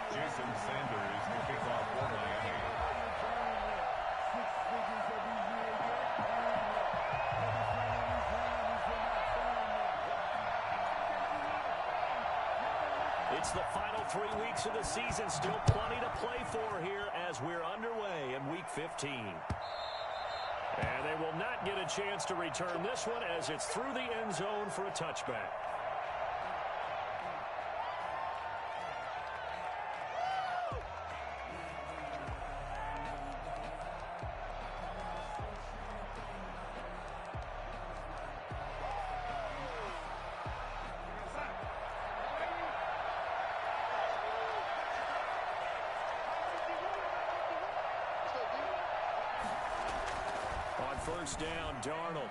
Jason Sanders to kick off for Miami. It's the final 3 weeks of the season. Still plenty to play for here as we're underway in Week 15. And they will not get a chance to return this one as it's through the end zone for a touchback. First down, Darnold.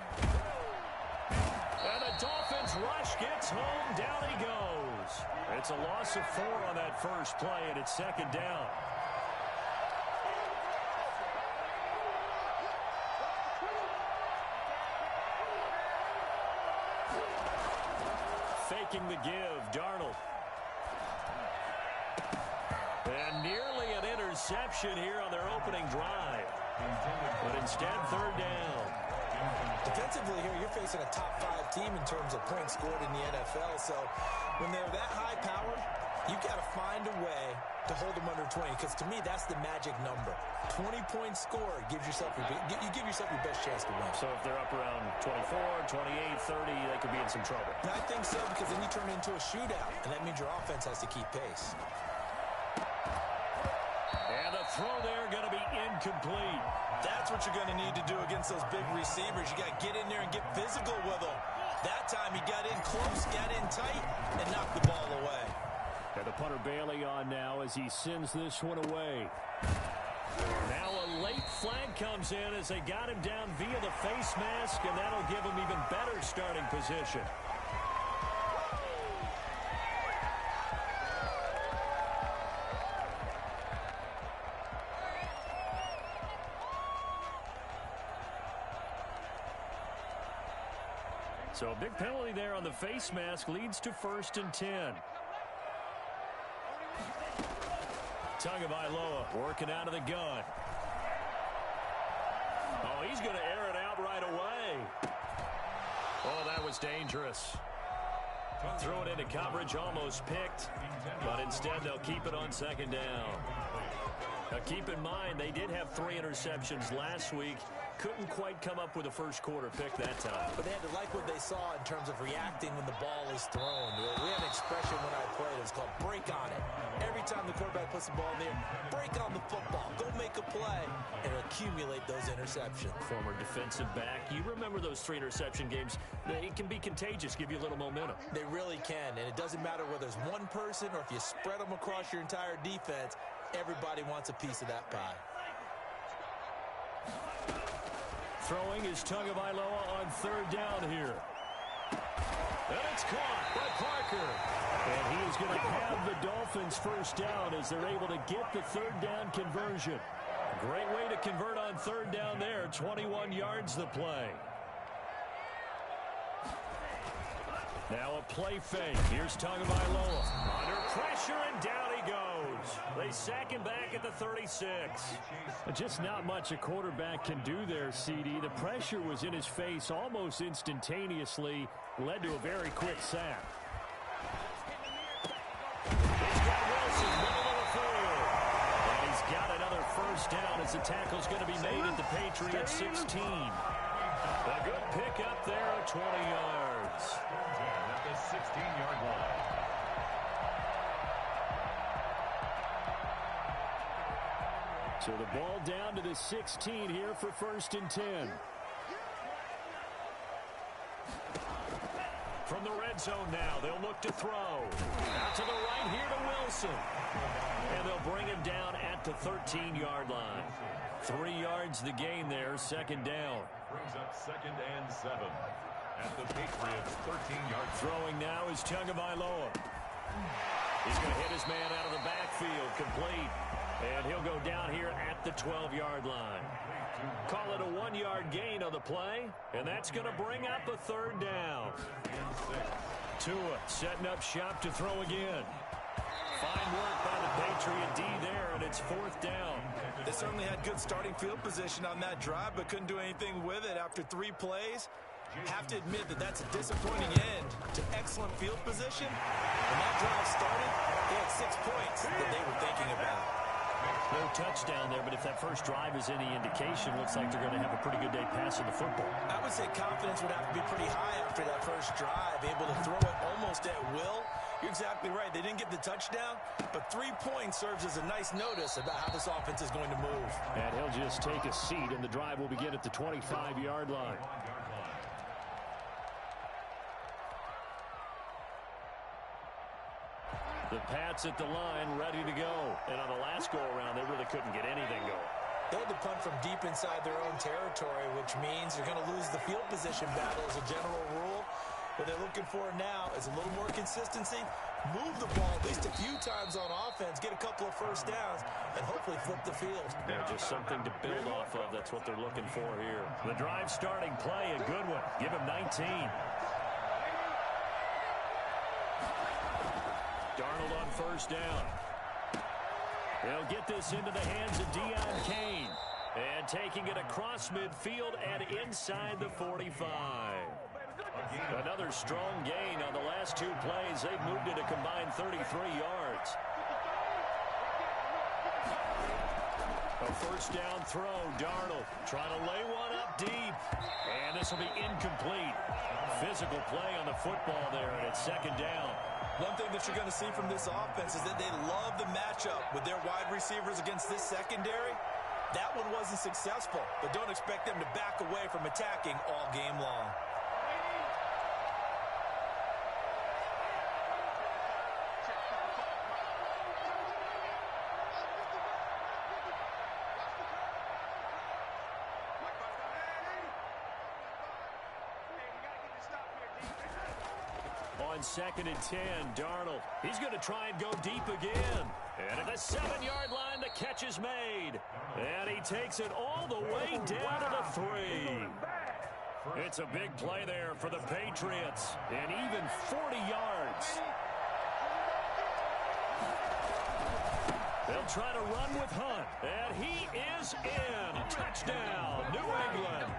And the Dolphins rush gets home. Down he goes. It's a loss of 4 on that first play, and it's second down. Faking the give, Darnold. And nearly an interception here on their opening drive. But instead, third down. Defensively here, you're facing a top 5 team in terms of points scored in the NFL. So when they're that high powered, you've got to find a way to hold them under 20. Because to me, that's the magic number. 20 points scored gives yourself you give yourself your best chance to win. So if they're up around 24, 28, 30, they could be in some trouble. And I think so, because then you turn it into a shootout. And that means your offense has to keep pace. And the throw there going to be incomplete. That's what you're going to need to do against those big receivers. You got to get in there and get physical with them. That time he got in close, got in tight, and knocked the ball away. And the punter Bailey on now as he sends this one away. Now a late flag comes in as they got him down via the face mask, and that'll give him even better starting position. So a big penalty there on the face mask leads to 1st and 10. Tagovailoa working out of the gun. Oh, he's going to air it out right away. Oh, that was dangerous. Throw it into coverage, almost picked. But instead, they'll keep it on 2nd down. Now, keep in mind, they did have 3 interceptions last week. Couldn't quite come up with a first quarter pick that time. But they had to like what they saw in terms of reacting when the ball is thrown. We had an expression when I played. It was called break on it. Every time the quarterback puts the ball in the air, break on the football. Go make a play and accumulate those interceptions. Former defensive back. You remember those 3 interception games. It can be contagious, give you a little momentum. They really can. And it doesn't matter whether it's one person or if you spread them across your entire defense. Everybody wants a piece of that pie. Throwing is Tagovailoa on 3rd down here. And it's caught by Parker. And he is going to have the Dolphins first down as they're able to get the 3rd down conversion. Great way to convert on 3rd down there. 21 yards the play. Now a play fake. Here's Tagovailoa. Under pressure and down he goes. They sack him back at the 36. Just not much a quarterback can do there, CD. The pressure was in his face almost instantaneously. Led to a very quick sack. He's got Wilson, middle of the field. And he's got another first down as the tackle's going to be made at the Patriots 16. A good pick up there at 20 yards. At the 16-yard line. So the ball down to the 16 here for 1st and 10. From the red zone now, they'll look to throw. Out to the right here to Wilson. And they'll bring him down at the 13-yard line. 3 yards the gain there, 2nd down. Brings up 2nd and 7. At the Patriots' 13-yard. Throwing now is Tagovailoa. He's going to hit his man out of the backfield, complete. And he'll go down here at the 12-yard line. Call it a 1-yard gain on the play, and that's going to bring up a 3rd down. Tua setting up shop to throw again. Fine work by the Patriot D there, and it's 4th down. They certainly had good starting field position on that drive, but couldn't do anything with it after 3 plays. Have to admit that that's a disappointing end to excellent field position. When that drive started, they had 6 points that they were thinking about. No touchdown there, but if that first drive is any indication, looks like they're going to have a pretty good day passing the football. I would say confidence would have to be pretty high after that first drive, able to throw it almost at will. You're exactly right. They didn't get the touchdown, but 3 points serves as a nice notice about how this offense is going to move. And he'll just take a seat, and the drive will begin at the 25-yard line. The Pats at the line, ready to go. And on the last go-around, they really couldn't get anything going. They had to punt from deep inside their own territory, which means they're going to lose the field position battle as a general rule. What they're looking for now is a little more consistency, move the ball at least a few times on offense, get a couple of first downs, and hopefully flip the field. Yeah, just something to build off of. That's what they're looking for here. The drive starting play, a good one. Give him 19. Darnold on first down. They'll get this into the hands of Deion Kane. And taking it across midfield and inside the 45. Another strong gain on the last 2 plays. They've moved it a combined 33 yards. A first down throw. Darnold trying to lay one up deep. And this will be incomplete. Physical play on the football there, and it's 2nd down. One thing that you're going to see from this offense is that they love the matchup with their wide receivers against this secondary. That one wasn't successful, but don't expect them to back away from attacking all game long. On 2nd and 10, Darnold. He's going to try and go deep again. And at the 7-yard line, the catch is made. And he takes it all the way down to the 3. It's a big play there for the Patriots. And even 40 yards. They'll try to run with Hunt. And he is in. Touchdown, New England.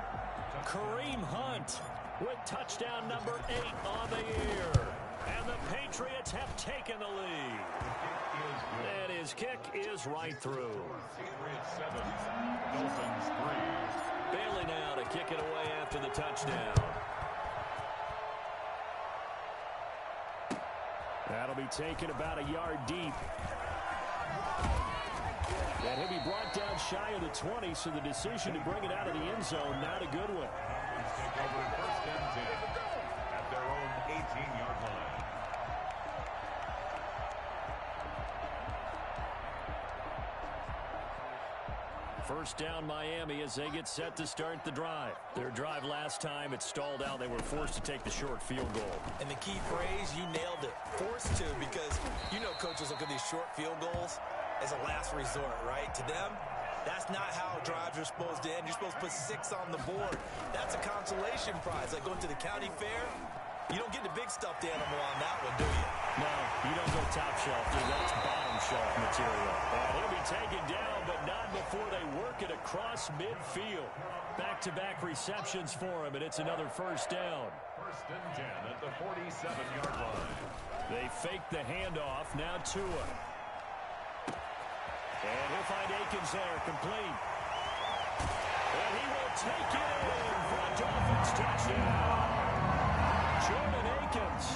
Kareem Hunt with touchdown number 8 on the year. And the Patriots have taken the lead. And his kick is right through. Patriots 7, Dolphins 3. Bailey now to kick it away after the touchdown. That'll be taken about a yard deep. And he'll be brought down shy of the 20, so the decision to bring it out of the end zone, not a good one. Take over 1st and 10 at their own 18-yard line. First down Miami as they get set to start the drive. Their drive last time, it stalled out. They were forced to take the short field goal. And the key phrase, you nailed it. Forced to, because you know coaches look at these short field goals as a last resort, right? To them, that's not how drives are supposed to end. You're supposed to put 6 on the board. That's a consolation prize. Like going to the county fair, you don't get the big stuffed animal on that one, do you? No, you don't go top shelf, dude. That's bottom shelf material. And he'll be taken down, but not before they work it across midfield. Back-to-back receptions for him, and it's another first down. 1st and 10 at the 47-yard line. They fake the handoff. Now Tua. And he'll find Akins there, complete. And he will take it in for a Dolphins touchdown. Jordan Akins,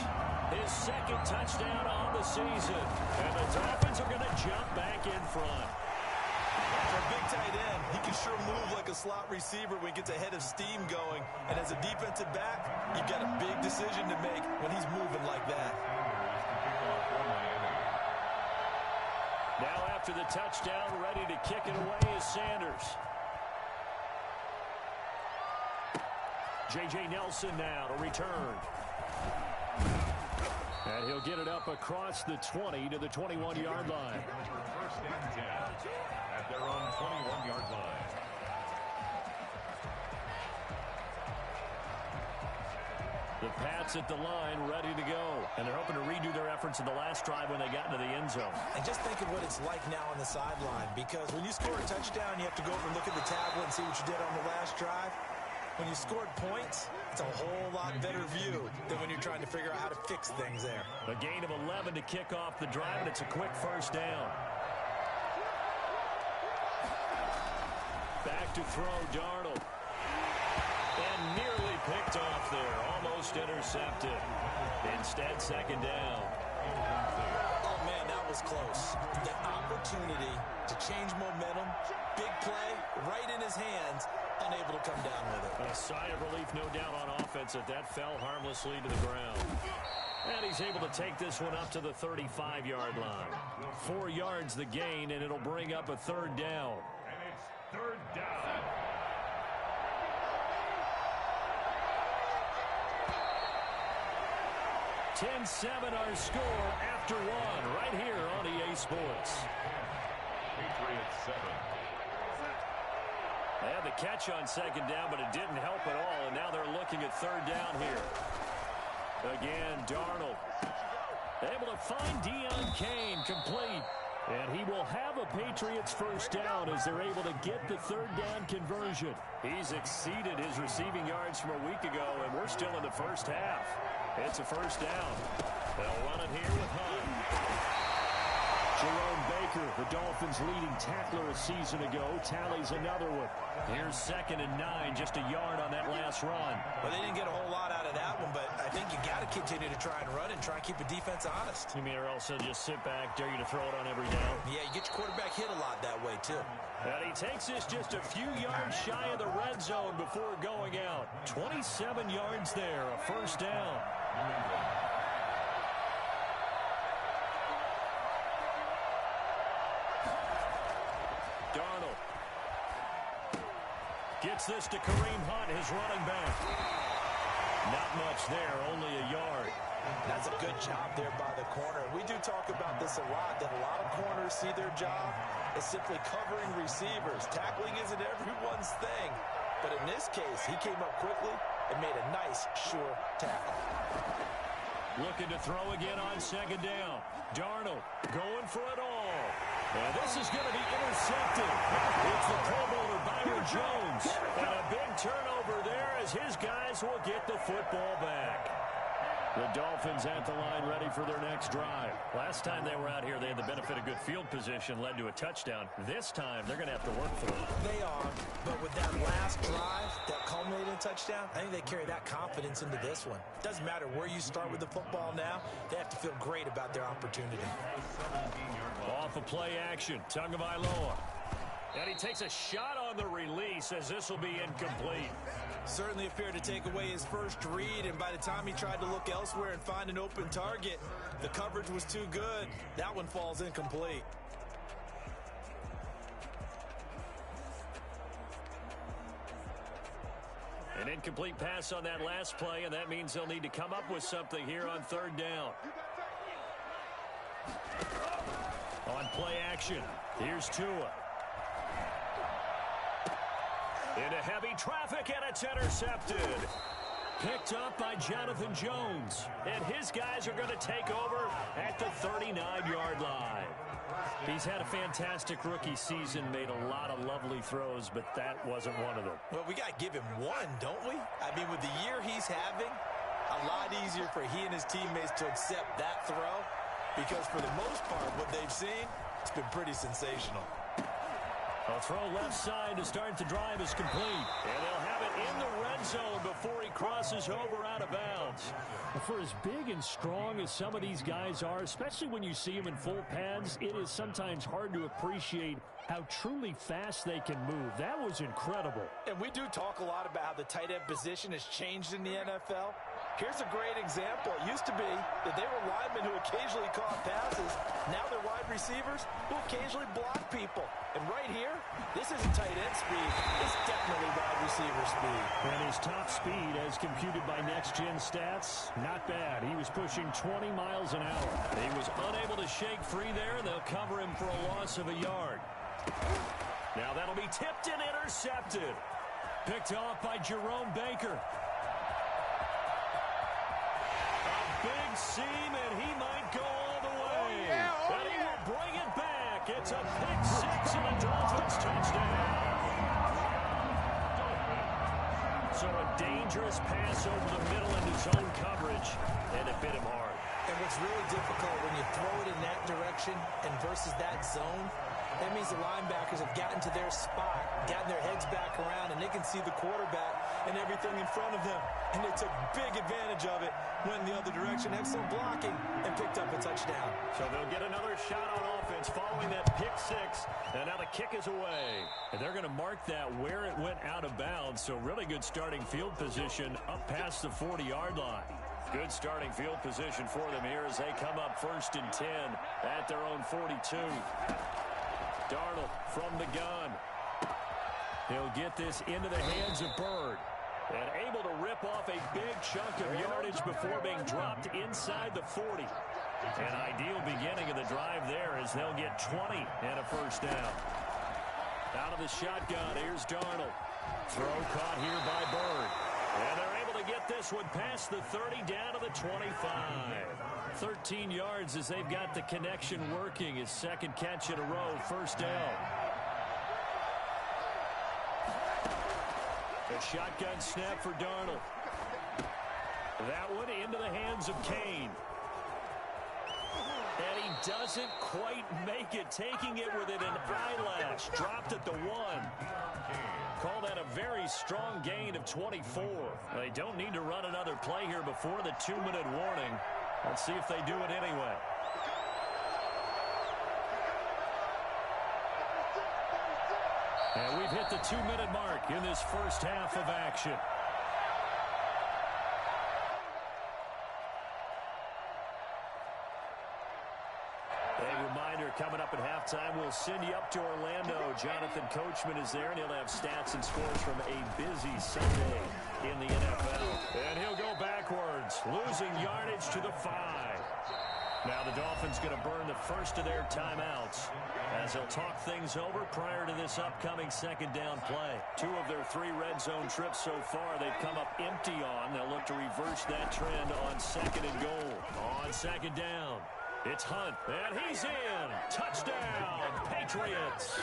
his 2nd touchdown on the season. And the Dolphins are going to jump back in front. For a big tight end, he can sure move like a slot receiver when he gets a head of steam going. And as a defensive back, you've got a big decision to make when he's moving like that. Now after the touchdown, ready to kick it away is Sanders. J.J. Nelson now to return. And he'll get it up across the 20 to the 21-yard line. 1st and 10 at their own 21-yard line. The Pats at the line, ready to go. And they're hoping to redo their efforts in the last drive when they got into the end zone. And just think of what it's like now on the sideline, because when you score a touchdown, you have to go over and look at the tablet and see what you did on the last drive. When you scored points, it's a whole lot better view than when you're trying to figure out how to fix things there. A gain of 11 to kick off the drive, and it's a quick first down. Back to throw, Darnold. And nearly picked off there. Almost intercepted. Instead, second down. Oh, man, that was close. The opportunity to change momentum, big play, right in his hands, unable to come down with it. A sigh of relief, no doubt, on offense that fell harmlessly to the ground. And he's able to take this one up to the 35-yard line. 4 yards the gain, and it'll bring up a third down. And it's third down. 10-7 our score after one right here on EA Sports. Patriots 7. They had the catch on second down, but it didn't help at all, and now they're looking at third down here. Again, Darnold. Able to find Deion Kane, complete. And he will have a Patriots first down as they're able to get the third down conversion. He's exceeded his receiving yards from a week ago, and we're still in the first half. It's a first down. They'll run it here with Hunt. Jerome Baker, the Dolphins' leading tackler a season ago, tallies another one. Here's 2nd and 9, just a yard on that last run. Well, they didn't get a whole lot out of that one, but I think you got to continue to try and run and try and keep the defense honest. You mean, or else they'll just sit back, dare you to throw it on every down? Yeah, you get your quarterback hit a lot that way, too. And he takes this just a few yards shy of the red zone before going out. 27 yards there, a first down. Darnold gets this to Kareem Hunt, his running back. Not much there, only a yard. That's a good job there by the corner. We do talk about this a lot, that a lot of corners see their job as simply covering receivers. Tackling isn't everyone's thing. But in this case, he came up quickly and made a nice, sure tackle. Looking to throw again on second down. Darnold going for it all. And this is going to be intercepted. It's the Pro Bowler Byron Jones. And a big turnover there as his guys will get the football back. The Dolphins at the line ready for their next drive. Last time they were out here, they had the benefit of good field position, led to a touchdown. This time, they're going to have to work for it. They are, but with that last drive, that culminating touchdown, I think they carry that confidence into this one. Doesn't matter where you start with the football now, they have to feel great about their opportunity. Off of play action, Tagovailoa. And he takes a shot on the release as this will be incomplete. Certainly appeared to take away his first read, and by the time he tried to look elsewhere and find an open target, the coverage was too good. That one falls incomplete. An incomplete pass on that last play, and that means they'll need to come up with something here on third down. On play action, here's Tua. Into heavy traffic, and it's intercepted. Picked up by Jonathan Jones. And his guys are going to take over at the 39-yard line. He's had a fantastic rookie season, made a lot of lovely throws, but that wasn't one of them. Well, we got to give him one, don't we? I mean, with the year he's having, a lot easier for he and his teammates to accept that throw, because for the most part, what they've seen, it's been pretty sensational. A throw left side to start the drive is complete. And they'll have it in the red zone before he crosses over out of bounds. For as big and strong as some of these guys are, especially when you see them in full pads, it is sometimes hard to appreciate how truly fast they can move. That was incredible. And we do talk a lot about how the tight end position has changed in the NFL. Here's a great example. It used to be that they were linemen who occasionally caught passes. Now they're wide receivers who occasionally block people. And right here, this isn't tight end speed. It's definitely wide receiver speed. And his top speed, as computed by Next Gen Stats, not bad. He was pushing 20 miles an hour. He was unable to shake free there, and they'll cover him for a loss of a yard. Now that'll be tipped and intercepted. Picked off by Jerome Baker. big seam, and he might go all the way. And he will bring it back. It's a pick six and a Dolphins touchdown. So a dangerous pass over the middle into zone coverage, and it bit him hard. And what's really difficult when you throw it in that direction and versus that zone, that means the linebackers have gotten to their spot, gotten their heads back around, and they can see the quarterback and everything in front of them. And they took big advantage of it, went in the other direction, excellent blocking, and picked up a touchdown. So they'll get another shot on offense following that pick six, and now the kick is away. And they're going to mark that where it went out of bounds, so really good starting field position up past the 40-yard line. Good starting field position for them here as they come up 1st and 10 at their own 42. Darnold from the gun. He'll get this into the hands of Bird. And able to rip off a big chunk of yardage before being dropped inside the 40. An ideal beginning of the drive there as they'll get 20 and a first down. Out of the shotgun, here's Darnold. Throw caught here by Bird. And they're able to get this one past the 30 down to the 25. 13 yards as they've got the connection working. His second catch in a row, first down. A shotgun snap for Darnold. That one into the hands of Kane. And he doesn't quite make it, taking it within an eyelash. Dropped at the 1. Call that a very strong gain of 24. They don't need to run another play here before the 2-minute warning. Let's see if they do it anyway. And we've hit the 2-minute mark in this first half of action. A reminder, coming up at halftime, we'll send you up to Orlando. Jonathan Coachman is there, and he'll have stats and scores from a busy Sunday in the NFL. And he'll go backwards, losing yardage to the 5. Now the Dolphins going to burn the first of their timeouts as they'll talk things over prior to this upcoming second down play. 2 of their 3 red zone trips so far they've come up empty on. They'll look to reverse that trend on 2nd and goal. On 2nd down, it's Hunt, and he's in. Touchdown, Patriots.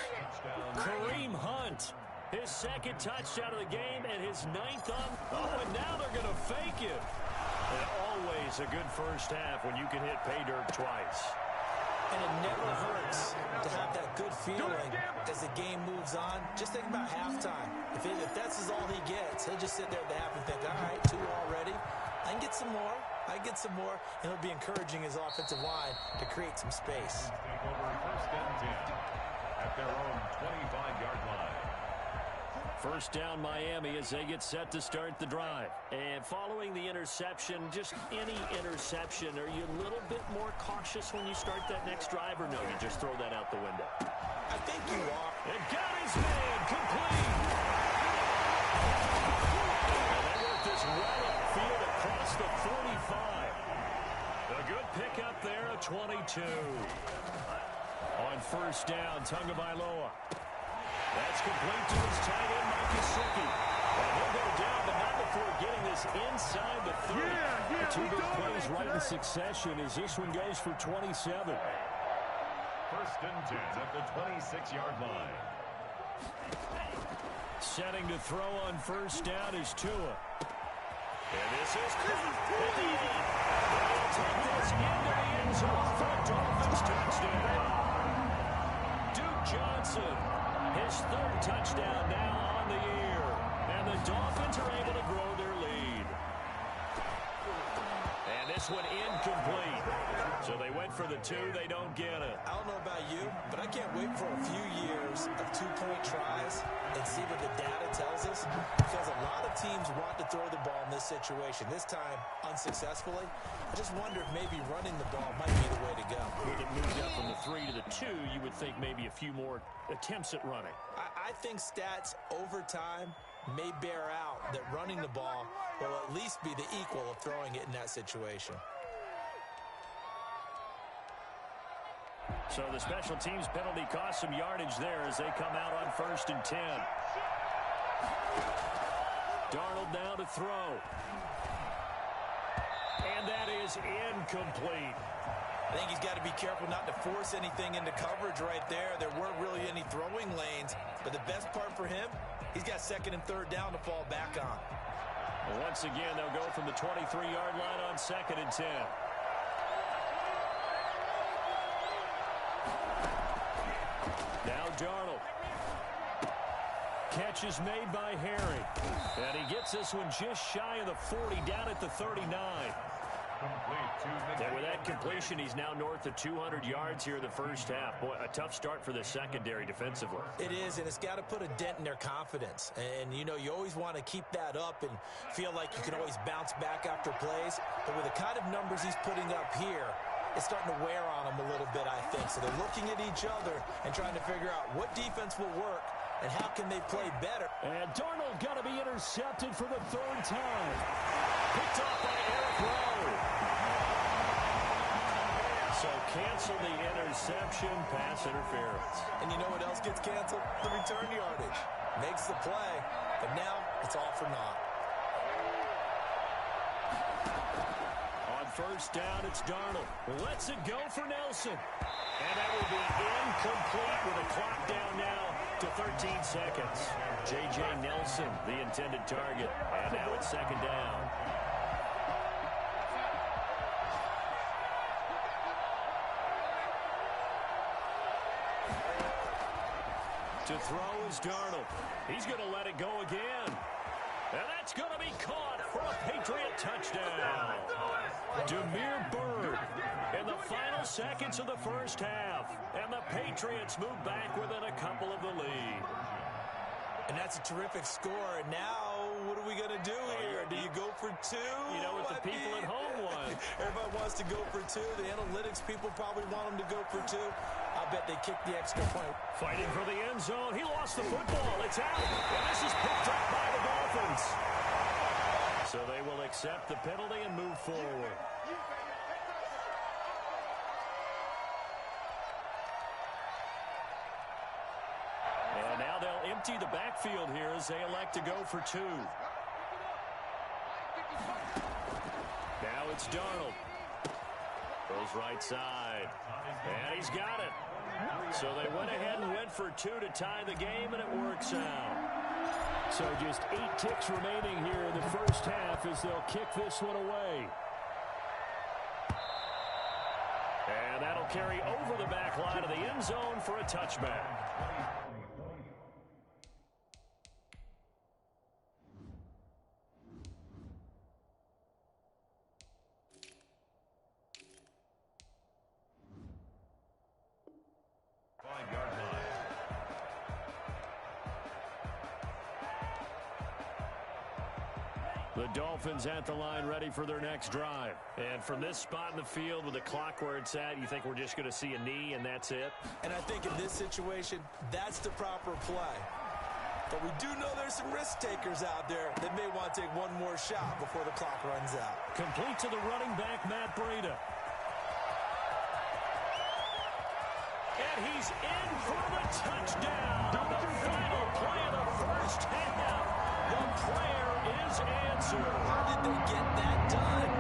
Kareem Hunt, his 2nd touchdown of the game and his 9th on. Oh, and now they're going to fake it. And always a good first half when you can hit pay dirt twice. And it never hurts to have that good feeling as the game moves on. Just think about halftime. If that's all he gets, he'll just sit there at the half and think, all right, 2 already. I can get some more. I can get some more. And he'll be encouraging his offensive line to create some space. Take over 1st and 10 at their own 25-yard line. First down Miami as they get set to start the drive. And following the interception, just any interception, are you a little bit more cautious when you start that next drive, or no, you just throw that out the window? I think you are. And got his man complete. And they work this well upfield across the 45. A good pickup there, a 22. On first down, Tagovailoa. That's complete to his tight end, Mike Gesicki. And he'll go down, but not before getting this inside the 30. The 2 big plays right in succession as this one goes for 27. 1st and 10 at the 26-yard line. Setting to throw on first down is Tua. And this is caught at the end. They'll take this into the end zone for a Dolphins touchdown. Duke Johnson, his 3rd touchdown now on the year. And the Dolphins are able to grow their lead. And this one incomplete. So they went for the 2. They don't get it. I don't know about you, but I can't wait for a few years of 2-point tries and see what the data tells us. Because a lot of teams want to throw the ball in this situation. This time, unsuccessfully. I just wonder if maybe running the ball might be the way to go. With it moved up from the 3 to the 2, you would think maybe a few more attempts at running. I think stats over time may bear out that running the ball will at least be the equal of throwing it in that situation. So the special teams penalty cost some yardage there as they come out on 1st and 10. Darnold now to throw. And that is incomplete. I think he's got to be careful not to force anything into coverage right there. There weren't really any throwing lanes. But the best part for him, he's got second and third down to fall back on. Once again, they'll go from the 23-yard line on 2nd and 10. Now Darnold. Catch is made by Harry. And he gets this one just shy of the 40, down at the 39. And with that completion, he's now north of 200 yards here in the first half. Boy, a tough start for the secondary defensively. It is, and it's got to put a dent in their confidence. And, you know, you always want to keep that up and feel like you can always bounce back after plays. But with the kind of numbers he's putting up here, it's starting to wear on them a little bit, I think. So they're looking at each other and trying to figure out what defense will work and how can they play better. And Darnold got to be intercepted for the third time. Picked off by Eric Rowe. So cancel the interception, pass interference. And you know what else gets canceled? The return yardage. Makes the play, but now it's all for naught. On first down, it's Darnold. Lets it go for Nelson. And that will be incomplete with a clock down now to 13 seconds. J.J. Nelson, the intended target. And now it's second down. To throw is Darnold. He's going to let it go again. And that's going to be caught for a Patriot touchdown. Damiere Byrd in the final seconds of the first half. And the Patriots move back within a couple of the lead. And that's a terrific score. And now, what are we going to do here? Do you go for two? You know what the people at home want. Everybody wants to go for two. The analytics people probably want them to go for two. I bet they kick the extra point. Fighting for the end zone. He lost the football. It's out. And this is picked up by the Dolphins. So they will accept the penalty and move forward. And now they'll empty the backfield here as they elect to go for two. Now it's Darnold. Goes right side. And he's got it. So they went ahead and went for two to tie the game, and it works out. So just 8 ticks remaining here in the first half as they'll kick this one away. And that'll carry over the back line of the end zone for a touchback. The Dolphins at the line ready for their next drive. And from this spot in the field with the clock where it's at, you think we're just going to see a knee and that's it? And I think in this situation, that's the proper play. But we do know there's some risk takers out there that may want to take one more shot before the clock runs out. Complete to the running back, Matt Breida. And he's in for the touchdown. The final play of the first half. The prayer is answered. How did they get that done?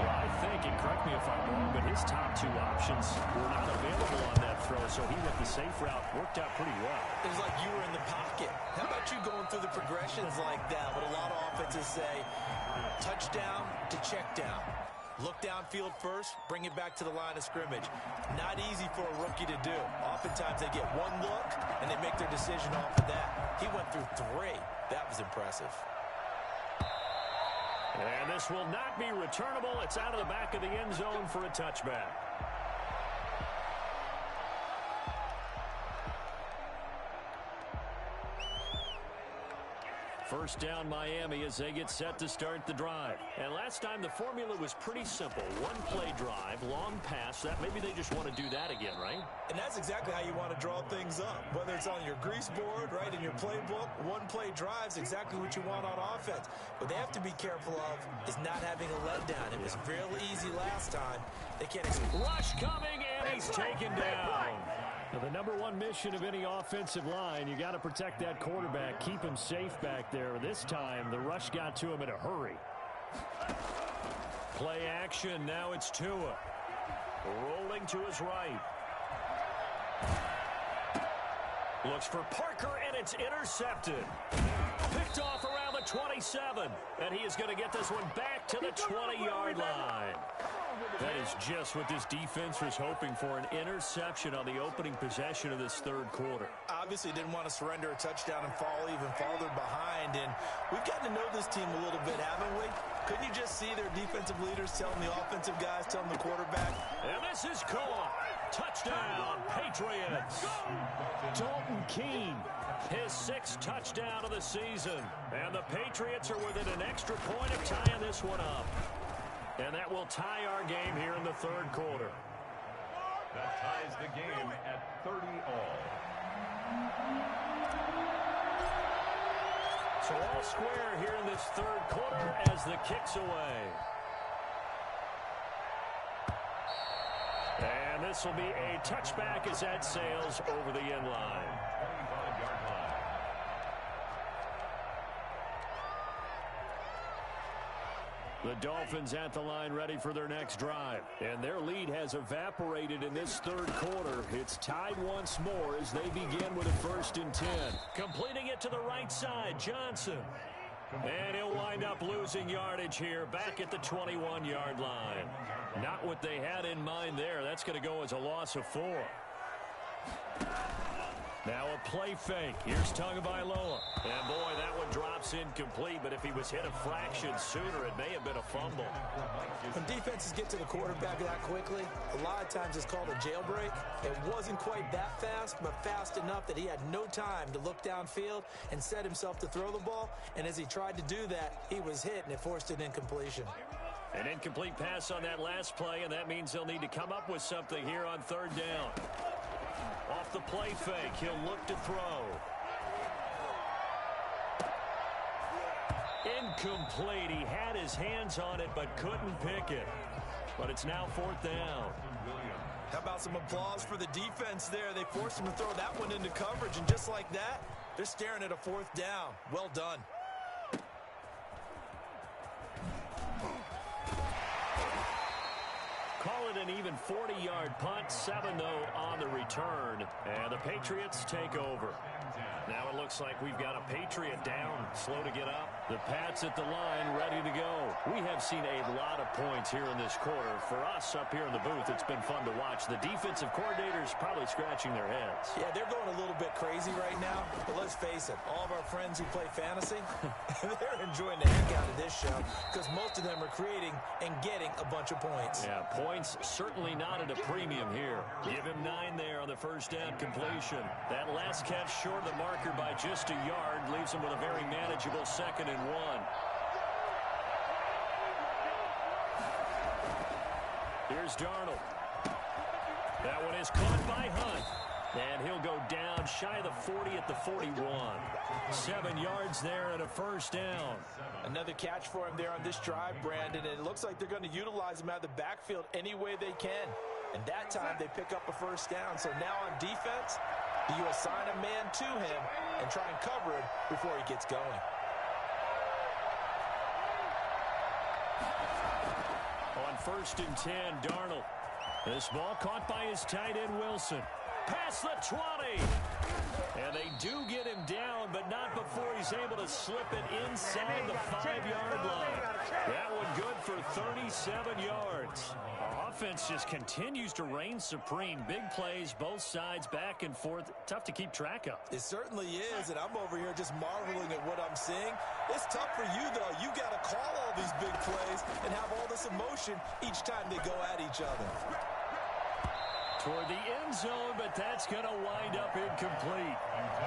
I think, and correct me if I'm wrong, but his top two options were not available on that throw, so he went the safe route. Worked out pretty well. It was like you were in the pocket. How about you going through the progressions like that? What a lot of offenses say, touchdown to check down. Look downfield first, bring it back to the line of scrimmage. Not easy for a rookie to do. Oftentimes they get one look, and they make their decision off of that. He went through 3. That was impressive. And this will not be returnable. It's out of the back of the end zone for a touchback. First down Miami as they get set to start the drive. And last time the formula was pretty simple. One play drive, long pass. That maybe they just want to do that again, right? And that's exactly how you want to draw things up. Whether it's on your grease board, right, in your playbook, one play drive's exactly what you want on offense. What they have to be careful of is not having a letdown. It was real easy last time. They can't rush coming, and he's taken down. Now, the number one mission of any offensive line, you got to protect that quarterback, keep him safe back there. This time, the rush got to him in a hurry. Play action. Now it's Tua. Rolling to his right. Looks for Parker, and it's intercepted. Picked off around the 27. And he is going to get this one back to the 20-yard line. That is just what this defense was hoping for, an interception on the opening possession of this third quarter. Obviously didn't want to surrender a touchdown and fall even farther behind. And we've gotten to know this team a little bit, haven't we? Couldn't you just see their defensive leaders telling the offensive guys, telling the quarterback? And this is caught. Touchdown, Patriots. Dalton Keene, his 6th touchdown of the season. And the Patriots are within an extra point of tying this one up. And that will tie our game here in the third quarter. That ties the game at 30 all. So all square here in this third quarter as the kick's away. And this will be a touchback as that sails over the end line. 25-yard line. The Dolphins at the line ready for their next drive. And their lead has evaporated in this third quarter. It's tied once more as they begin with a 1st and 10. Completing it to the right side, Johnson. And he'll wind up losing yardage here back at the 21-yard line. Not what they had in mind there. That's going to go as a loss of 4. Now a play fake. Here's Tagovailoa. And boy, that one drops incomplete, but if he was hit a fraction sooner, it may have been a fumble. When defenses get to the quarterback that quickly, a lot of times it's called a jailbreak. It wasn't quite that fast, but fast enough that he had no time to look downfield and set himself to throw the ball. And as he tried to do that, he was hit, and it forced an incompletion. An incomplete pass on that last play, and that means they'll need to come up with something here on 3rd down. Off the play fake, he'll look to throw. Incomplete. He had his hands on it but couldn't pick it. But it's now 4th down. How about some applause for the defense there? They forced him to throw that one into coverage, and just like that, they're staring at a 4th down. Well done. Call it an even 40-yard punt, 7-0 on the return, and the Patriots take over. Now it looks like we've got a Patriot down, slow to get up. The Pats at the line, ready to go. We have seen a lot of points here in this quarter. For us up here in the booth, it's been fun to watch. The defensive coordinators probably scratching their heads. Yeah, they're going a little bit crazy right now, but let's face it, all of our friends who play fantasy, they're enjoying the heck out of this show because most of them are creating and getting a bunch of points. Yeah, points certainly not at a premium here. Give him 9 there on the 1st down completion. That last catch short of the marker by just a yard leaves him with a very manageable 2nd and 1. Here's Darnold. That one is caught by Hunt. And he'll go down shy of the 40 at the 41. 7 yards there and a 1st down. Another catch for him there on this drive, Brandon, and it looks like they're going to utilize him out of the backfield any way they can. And that time they pick up a 1st down. So now on defense, you assign a man to him and try and cover it before he gets going. On 1st and 10, Darnold. This ball caught by his tight end, Wilson. Past the 20. And they do get him down, but not before he's able to slip it inside the 5-yard line. That one good for 37 yards. Our offense just continues to reign supreme. Big plays, both sides, back and forth. Tough to keep track of. It certainly is, and I'm over here just marveling at what I'm seeing. It's tough for you, though. You got to call all these big plays and have all this emotion each time they go at each other. Toward the end zone, but that's going to wind up incomplete.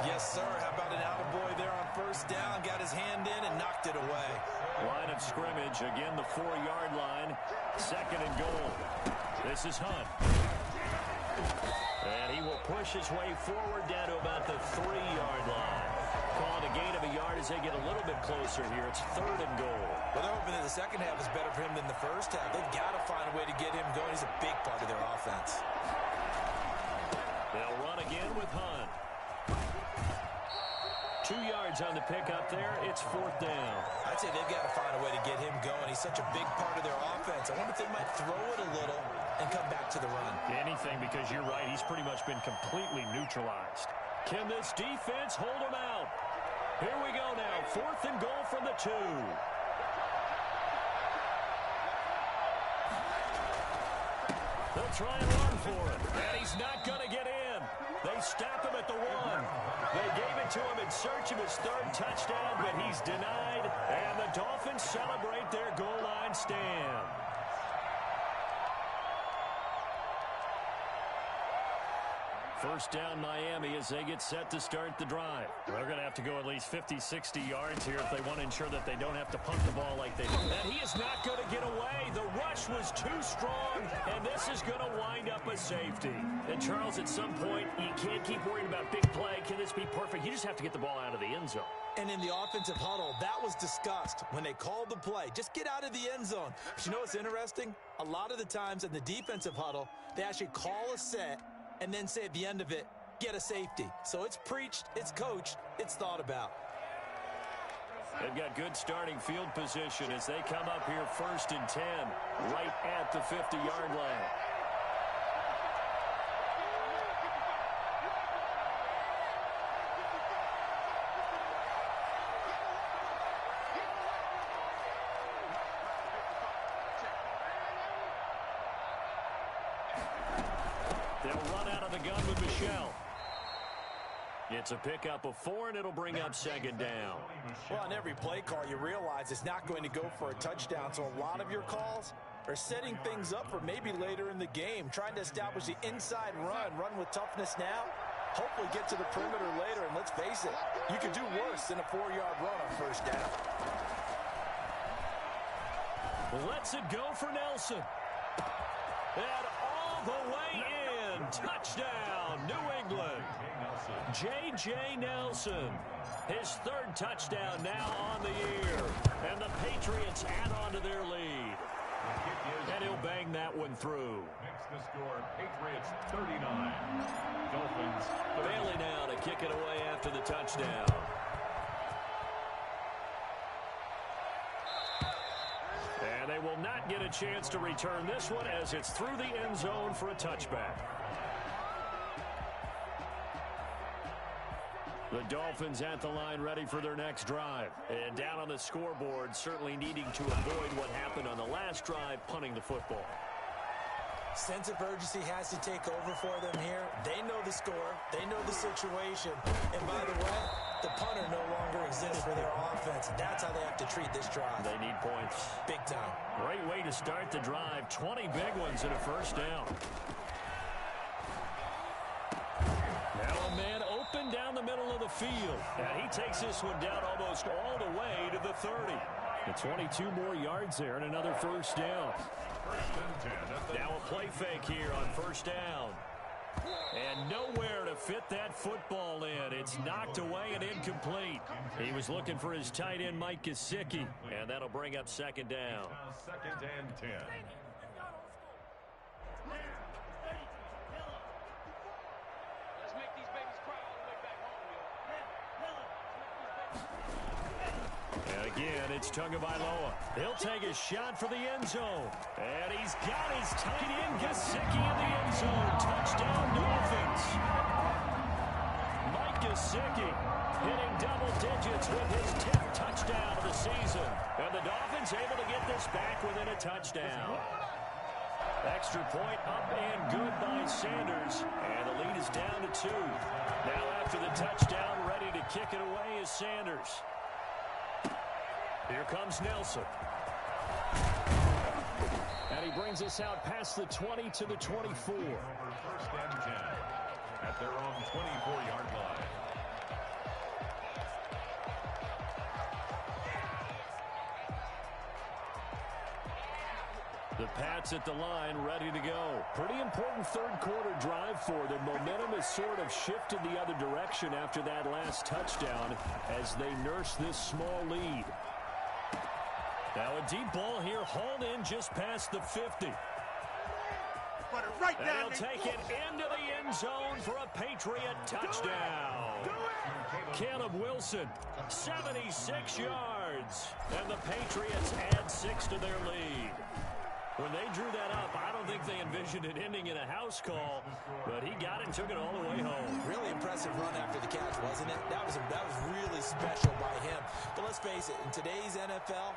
Yes, sir. How about an attaboy there on 1st down? Got his hand in and knocked it away. Line of scrimmage, again the 4-yard line. 2nd and goal. This is Hunt. And he will push his way forward down to about the 3-yard line. Calling a gain of a yard as they get a little bit closer here. It's 3rd and goal. Well, they're hoping that the second half is better for him than the first half. They've got to find a way to get him going. He's a big part of their offense. They'll run again with Hunt. 2 yards on the pickup there. It's 4th down. I'd say they've got to find a way to get him going. He's such a big part of their offense. I wonder if they might throw it a little and come back to the run. Anything, because you're right. He's pretty much been completely neutralized. Can this defense hold him out? Here we go now. 4th and goal from the 2. They'll try and run for it. And he's not going to get in. They stop him at the 1. They gave it to him in search of his 3rd touchdown, but he's denied. And the Dolphins celebrate their goal line stand. First down Miami as they get set to start the drive. They're going to have to go at least 50, 60 yards here if they want to ensure that they don't have to punt the ball like they do. And he is not going to get away. The rush was too strong, and this is going to wind up a safety. And Charles, at some point, you can't keep worrying about big play. Can this be perfect? You just have to get the ball out of the end zone. And in the offensive huddle, that was discussed when they called the play. Just get out of the end zone. But you know what's interesting? A lot of the times in the defensive huddle, they actually call a set and then say at the end of it, get a safety. So it's preached, it's coached, it's thought about. They've got good starting field position as they come up here 1st and 10, right at the 50-yard line. They'll run out of the gun with Michelle. It's a pickup of 4, and it'll bring up 2nd down. Well, on every play call, you realize it's not going to go for a touchdown, so a lot of your calls are setting things up for maybe later in the game, trying to establish the inside run with toughness now, hopefully get to the perimeter later, and let's face it, you could do worse than a 4-yard run on 1st down. Lets it go for Nelson. And all the way in. Touchdown, New England. J.J. Nelson. His 3rd touchdown now on the year. And the Patriots add on to their lead. And he'll bang that one through. Makes the score Patriots 39. Dolphins 30. Bailey now to kick it away after the touchdown. And they will not get a chance to return this one as it's through the end zone for a touchback. The Dolphins at the line ready for their next drive. And down on the scoreboard, certainly needing to avoid what happened on the last drive, punting the football. Sense of urgency has to take over for them here. They know the score. They know the situation. And by the way, the punter no longer exists for their offense. That's how they have to treat this drive. They need points. Big time. Great way to start the drive. 20 big ones and a 1st down. Now a man open down the middle of the field. And he takes this one down almost all the way to the 30. The 22 more yards there and another 1st down. Now a play fake here on 1st down. And nowhere to fit that football in. It's knocked away and incomplete. He was looking for his tight end, Mike Gesicki. And that'll bring up 2nd down. 2nd and 10. Again, it's Tagovailoa. He'll take a shot for the end zone. And he's got his tight end, Gesicki, in the end zone. Touchdown, Dolphins. Mike Gesicki hitting double digits with his 10th touchdown of the season. And the Dolphins able to get this back within a touchdown. Extra point up and good by Sanders. And the lead is down to 2. Now after the touchdown, ready to kick it away is Sanders. Here comes Nelson. And he brings us out past the 20 to the 24. 1st and 10 at their own 24-yard line. The Pats at the line ready to go. Pretty important 3rd quarter drive for them. Momentum has sort of shifted the other direction after that last touchdown as they nurse this small lead. Now a deep ball here, hauled in just past the 50. Right and he'll take it into the end zone for a Patriot touchdown. Caleb Wilson, 76 yards. And the Patriots add 6 to their lead. When they drew that up, I don't think they envisioned it ending in a house call, but he got it and took it all the way home. Really impressive run after the catch, wasn't it? That was really special by him. But let's face it, in today's NFL,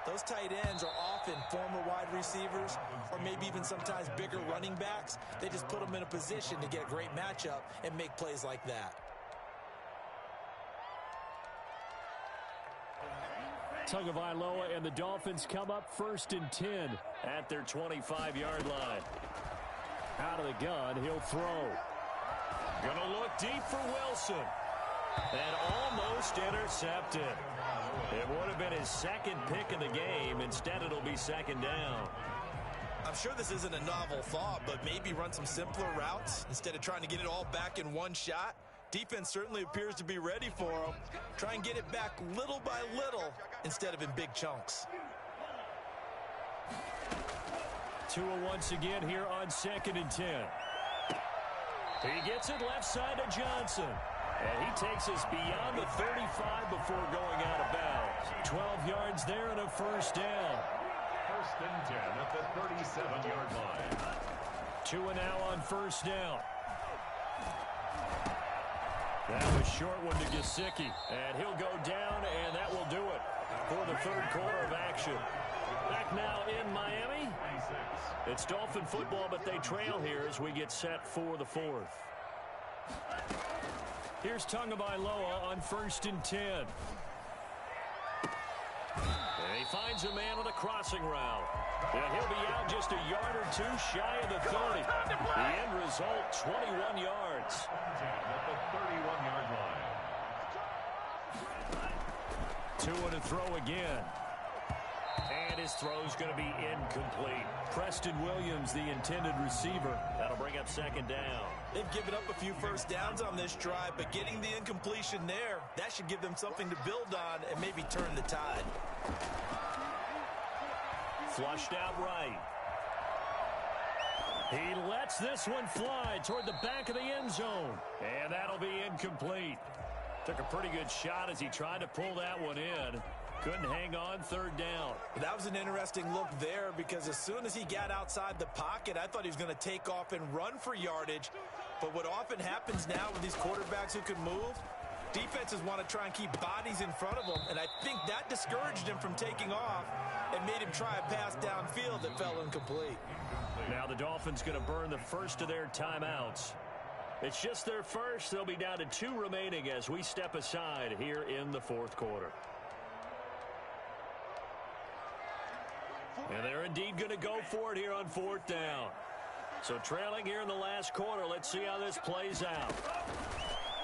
those tight ends are often former wide receivers or maybe even sometimes bigger running backs. They just put them in a position to get a great matchup and make plays like that. Kthegifted and the Dolphins come up 1st and 10 at their 25-yard line. Out of the gun, he'll throw. Gonna look deep for Wilson. And almost intercepted. It would have been his second pick of the game. Instead, it'll be 2nd down. I'm sure this isn't a novel thought, but maybe run some simpler routes instead of trying to get it all back in one shot. Defense certainly appears to be ready for him. Try and get it back little by little instead of in big chunks. Tua once again here on 2nd and 10. He gets it left side to Johnson. And he takes us beyond the 35 before going out of bounds. 12 yards there and a 1st down. 1st and 10 at the 37-yard line. Tua now on 1st down. That was short one to Gesicki. And he'll go down, and that will do it for the 3rd quarter of action. Back now in Miami. It's Dolphin football, but they trail here as we get set for the 4th. Here's Kthegifted on 1st and 10. And he finds a man on a crossing route. And he'll be out just a yard or two shy of the 30. The end result, 21 yards. At the 31-yard line. Tua to throw again. And his throw's going to be incomplete. Preston Williams, the intended receiver. That'll bring up 2nd down. They've given up a few 1st downs on this drive, but getting the incompletion there, that should give them something to build on and maybe turn the tide. Flushed out right. He lets this one fly toward the back of the end zone. And that'll be incomplete. Took a pretty good shot as he tried to pull that one in. Couldn't hang on 3rd down. That was an interesting look there because as soon as he got outside the pocket, I thought he was going to take off and run for yardage. But what often happens now with these quarterbacks who can move, defenses want to try and keep bodies in front of them, and I think that discouraged him from taking off and made him try a pass downfield that fell incomplete. Now the Dolphins going to burn the 1st of their timeouts. It's just their 1st. They'll be down to 2 remaining as we step aside here in the 4th quarter. And they're indeed going to go for it here on 4th down. So trailing here in the last quarter, let's see how this plays out.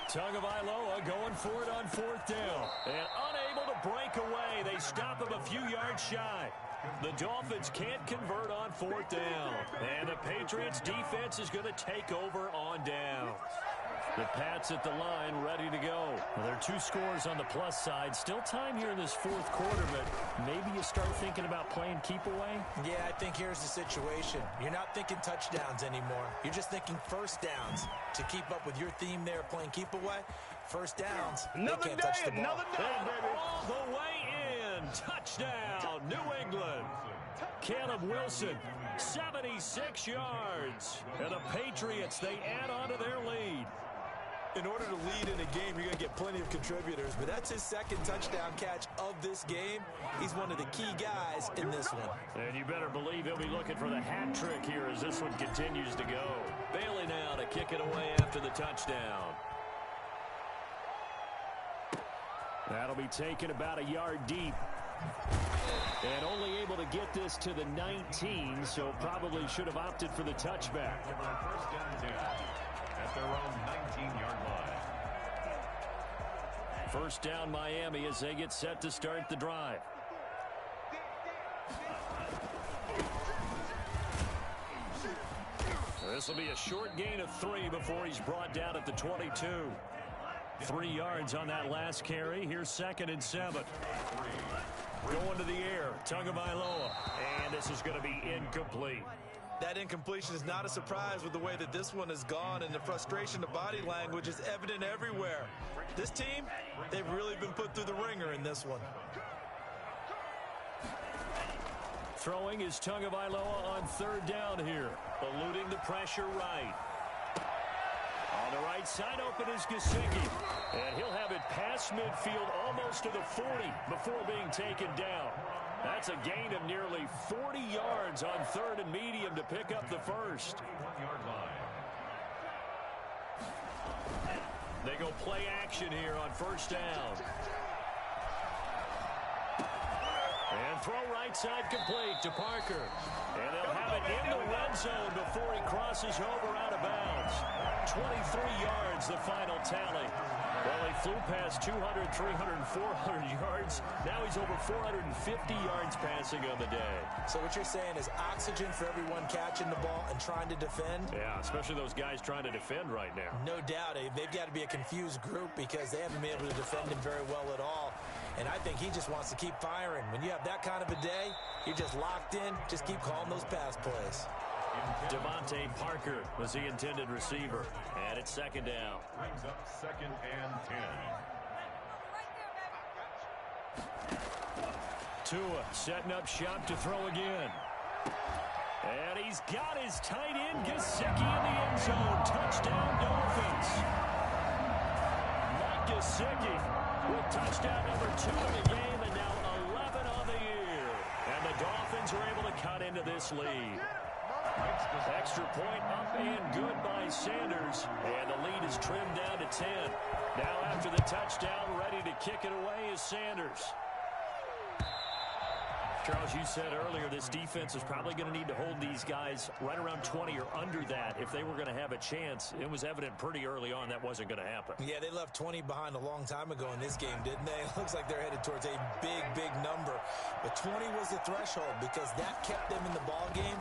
Kthegifted going for it on 4th down. And unable to break away. They stop him a few yards shy. The Dolphins can't convert on 4th down. And the Patriots defense is going to take over on downs. The Pats at the line ready to go. Well, there are 2 scores on the plus side. Still time here in this 4th quarter, but maybe you start thinking about playing keep away? Yeah, I think here's the situation. You're not thinking touchdowns anymore. You're just thinking 1st downs. To keep up with your theme there, playing keep away, 1st downs, another they can't day, touch the ball. Another day, baby. All the way in. Touchdown, New England. Caleb Wilson, 76 yards. And the Patriots, they add on to their lead. In order to lead in a game, you're going to get plenty of contributors, but that's his 2nd touchdown catch of this game. He's one of the key guys in this one. And you better believe he'll be looking for the hat trick here as this one continues to go. Bailey now to kick it away after the touchdown. That'll be taken about a yard deep. And only able to get this to the 19, so probably should have opted for the touchback. 1st and 10 at their own 19-yard line. 1st down Miami as they get set to start the drive. This will be a short gain of 3 before he's brought down at the 22. 3 yards on that last carry. Here's 2nd and 7. Going to the air. Kthegifted. And this is going to be incomplete. That incompletion is not a surprise with the way that this one has gone, and the frustration, the body language is evident everywhere. This team, they've really been put through the ringer in this one. Throwing is Tagovailoa on third down here. Eluding the pressure right. On the right side open is Gesicki. And he'll have it past midfield almost to the 40 before being taken down. That's a gain of nearly 40 yards on third and medium to pick up the first. They go play action here on first down. And throw right side complete to Parker. And they'll have it in the red zone before he crosses over out of bounds. 23 yards, the final tally. Well, he flew past 200, 300, 400 yards. Now he's over 450 yards passing on the day. So what you're saying is oxygen for everyone catching the ball and trying to defend? Yeah, especially those guys trying to defend right now. No doubt. They've got to be a confused group because they haven't been able to defend him very well at all. And I think he just wants to keep firing. When you have that kind of a day, you're just locked in. Just keep calling those pass plays. Devontae Parker was the intended receiver. And it's second down. Brings up 2nd and 10. Tua setting up shop to throw again. And he's got his tight end Gesicki in the end zone. Touchdown Dolphins. Mike Gesicki with touchdown number 2 in the game and now 11 on the year. And the Dolphins are able to cut into this lead. Extra point up and good by Sanders. And the lead is trimmed down to 10. Now after the touchdown, ready to kick it away is Sanders. Charles, you said earlier this defense is probably going to need to hold these guys right around 20 or under that if they were going to have a chance. It was evident pretty early on that wasn't going to happen. Yeah, they left 20 behind a long time ago in this game, didn't they? It looks like they're headed towards a big, big number. But 20 was the threshold because that kept them in the ball game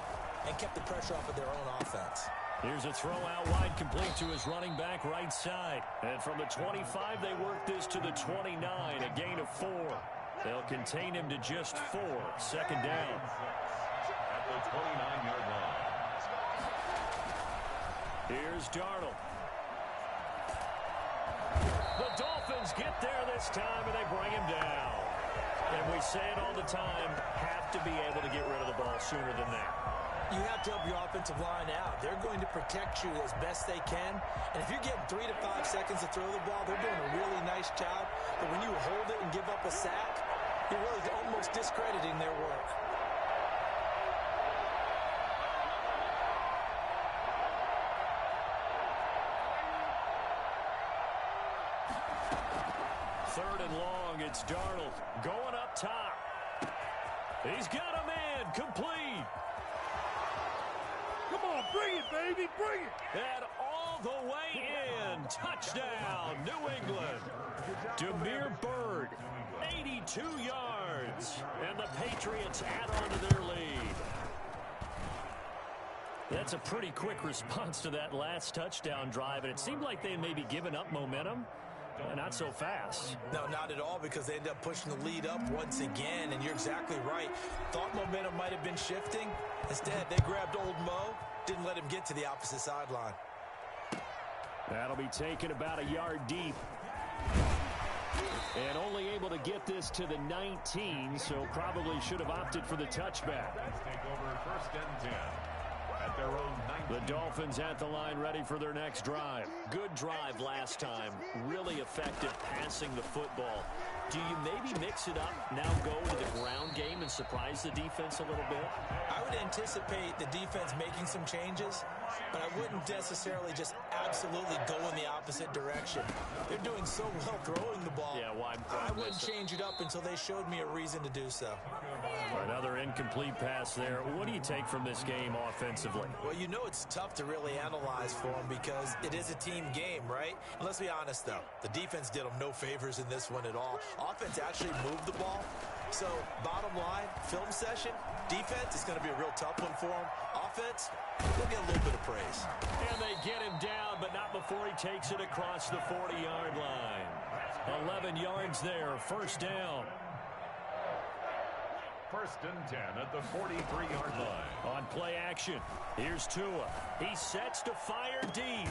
and kept the pressure off of their own offense. Here's a throw out wide complete to his running back right side. And from the 25, they work this to the 29, a gain of 4. They'll contain him to just 4. Second down. At the 29-yard line. Here's Darnold. The Dolphins get there this time, and they bring him down. And we say it all the time, have to be able to get rid of the ball sooner than that. You have to help your offensive line out. They're going to protect you as best they can. And if you're getting 3 to 5 seconds to throw the ball, they're doing a really nice job. But when you hold it and give up a sack, you're really almost discrediting their work. Third and long, it's Darnold going up top. He's got a man, complete. Come on, bring it, baby, bring it. And all the way in. Touchdown, New England. Demir Bird, 82 yards. And the Patriots add on to their lead. That's a pretty quick response to that last touchdown drive. And it seemed like they had maybe given up momentum. Not so fast. No, not at all, because they end up pushing the lead up once again, and you're exactly right. Thought momentum might have been shifting. Instead, they grabbed old Mo, didn't let him get to the opposite sideline. That'll be taken about a yard deep. And only able to get this to the 19, so probably should have opted for the touchback. Let's take over 1st and 10. At their own 19. The Dolphins at the line ready for their next drive. Good drive last time. Really effective passing the football. Do you maybe mix it up, now go to the ground game and surprise the defense a little bit? I would anticipate the defense making some changes, but I wouldn't necessarily just absolutely go in the opposite direction. They're doing so well throwing the ball. Yeah, why I wouldn't change it up until they showed me a reason to do so. Another incomplete pass there. What do you take from this game offensively? Well, you know it's tough to really analyze for them because it is a team game, right? And let's be honest, though. The defense did them no favors in this one at all. Offense actually moved the ball. So, bottom line, film session, defense is going to be a real tough one for them. Offense, they'll get a little bit of praise. And they get him down, but not before he takes it across the 40-yard line. 11 yards there, first down. First and 10 at the 43-yard line. On play action, here's Tua. He sets to fire deep.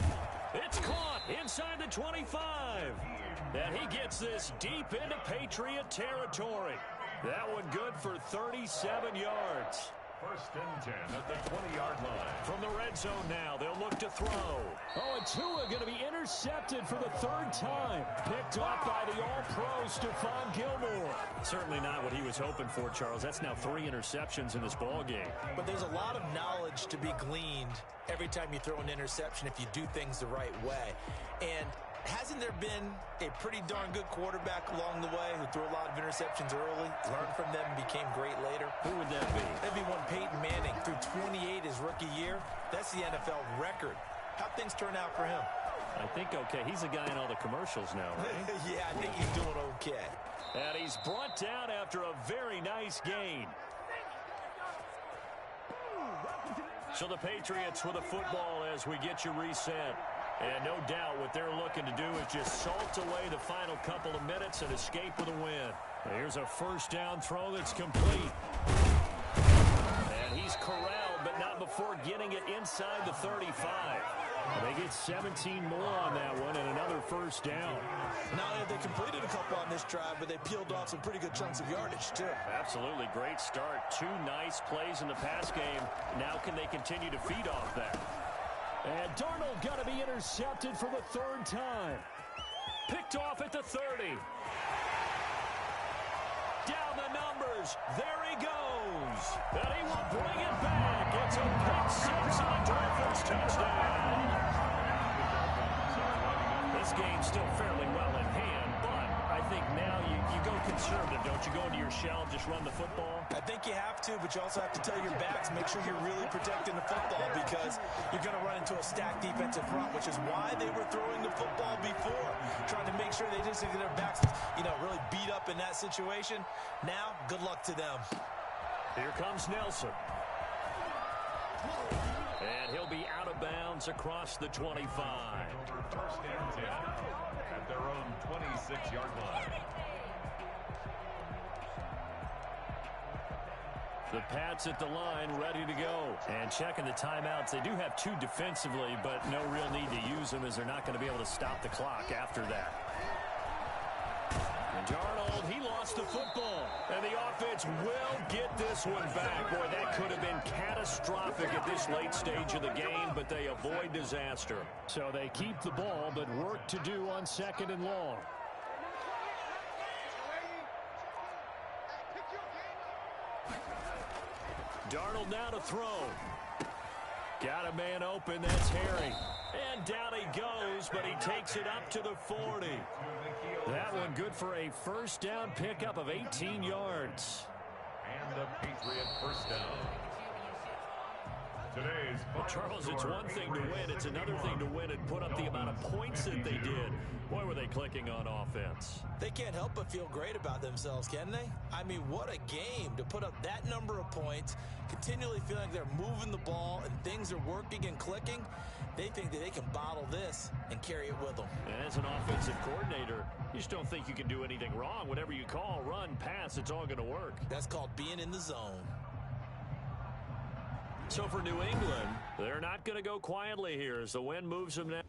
It's caught inside the 25. And he gets this deep into Patriot territory. That one good for 37 yards. First and 10 at the 20-yard line. From the red zone now, they'll look to throw. Oh, and Tua going to be intercepted for the third time. Picked off by the all-pro Stephon Gilmore. Certainly not what he was hoping for, Charles. That's now 3 interceptions in this ball game. But there's a lot of knowledge to be gleaned every time you throw an interception if you do things the right way. And hasn't there been a pretty darn good quarterback along the way who threw a lot of interceptions early, learned from them, and became great later? Who would that be? That'd be one Peyton Manning threw 28 his rookie year. That's the NFL record. How'd things turn out for him? I think okay. He's a guy in all the commercials now, right? Yeah, I think he's doing okay. And he's brought down after a very nice gain. So the Patriots with a football as we get you reset. And no doubt what they're looking to do is just salt away the final couple of minutes and escape with a win. Here's a first down throw that's complete. And he's corralled, but not before getting it inside the 35. They get 17 more on that one and another first down. Not only have they completed a couple on this drive, but they peeled off some pretty good chunks of yardage, too. Absolutely. Great start. 2 nice plays in the pass game. Now can they continue to feed off that? And Darnold got to be intercepted for the third time. Picked off at the 30. Down the numbers. There he goes. And he will bring it back. It's a pick 6 on Dolphins touchdown. This game's still fairly well in hand, but I think now you go conservative, don't you? Go into your shell, just run the football. I think you have to, but you also have to tell your backs, make sure you're really protecting the football because you're going to run into a stacked defensive front, which is why they were throwing the football before, trying to make sure they didn't get their backs, really beat up in that situation. Now, good luck to them. Here comes Nelson. And he'll be out of bounds across the 25. First and 10 at their own 26-yard line. The Pats at the line, ready to go. And checking the timeouts. They do have 2 defensively, but no real need to use them as they're not going to be able to stop the clock after that. And Darnold, he lost the football. And the offense will get this one back. Boy, that could have been catastrophic at this late stage of the game, but they avoid disaster. So they keep the ball, but work to do on 2nd and long. Darnold now to throw. Got a man open. That's Harry. And down he goes, but he takes it up to the 40. That one good for a first down pickup of 18 yards. And the Patriot first down. Well, Charles, it's one thing to win. It's another thing to win and put up the amount of points that they did. Boy, were they clicking on offense. They can't help but feel great about themselves, can they? I mean, what a game to put up that number of points, continually feeling like they're moving the ball and things are working and clicking. They think that they can bottle this and carry it with them. And as an offensive coordinator, you just don't think you can do anything wrong. Whatever you call, run, pass, it's all going to work. That's called being in the zone. So for New England, they're not going to go quietly here as the wind moves them now.